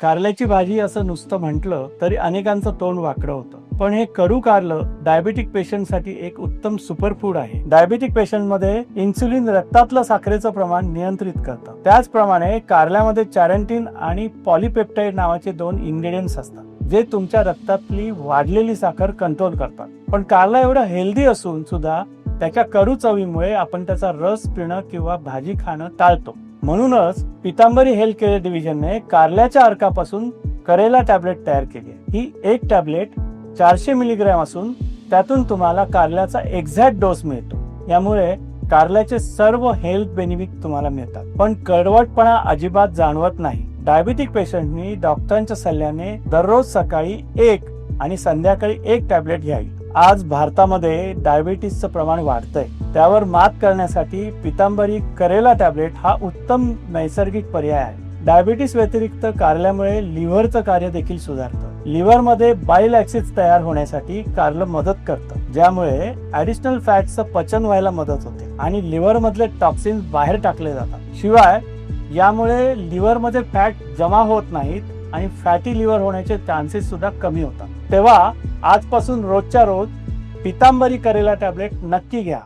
कारल्याची भाजी असं नुसतं म्हटलं तरी अनेकांचं तोंड वाकडं होतं, पण हे करू कारलं डायबेटिक पेशंटसाठी एक उत्तम सुपरफूड आहे. डायबेटिक पेशंटमध्ये इन्सुलिन रक्तातलं साखरेचं प्रमाण नियंत्रित करतं. त्याचप्रमाणे कारल्यामध्ये चॅरंटीन आणि पॉलिपेप्टाइड नावाचे 2 इंग्रेडियंट्स असतात जे तुमच्या रक्तातली वाढलेली साखर कंट्रोल करतात. पण कारला एवढं हेल्दी असून सुद्धा त्याच्या कडू चवीमुळे आपण त्याचा रस पिणं किंवा भाजी खाणं टाळतो. म्हणूनच पितांबरी हेल्थ केअर डिव्हिजनने कारल्याच्या अर्कापासून करेला टॅबलेट तयार केली आहे. ही एक टॅबलेट 400 मिलीग्रॅम असून त्यातून तुम्हाला कारल्याचा एक्झॅक्ट डोस मिळतो. यामुळे कारल्याचे सर्व हेल्थ बेनिफिट तुम्हाला मिळतात, पण कडवटपणा अजिबात जाणवत नाही. डायबिटिक पेशंटनी डॉक्टरांच्या सल्ल्याने दररोज सकाळी 1 आणि संध्याकाळी 1 टॅबलेट घ्यावी. आज भारतामध्ये डायबिटीसचं प्रमाण वाढतंय, त्यावर मात करण्यासाठी पितांबरी करेला टॅबलेट हा उत्तम नैसर्गिक पर्याय आहे. डायबिटीस व्यतिरिक्त कारल्यामुळे लिव्हरचं कार्य देखील सुधारतं. लिव्हरमध्ये बाईल ऍसिड्स तयार होण्यासाठी कारलं मदत करतं, ज्यामुळे ऍडिशनल फॅट्सचं पचन व्हायला मदत होते आणि लिव्हर मधले टॉक्सिन्स बाहेर टाकले जातात. शिवाय यामुळे लिव्हरमध्ये फॅट जमा होत नाहीत आणि फॅटी लिव्हर होण्याचे चान्सेस सुद्धा कमी होतात. तेव्हा आजपासून रोजच्या रोज पितांबरी करेला टॅबलेट नक्की घ्या.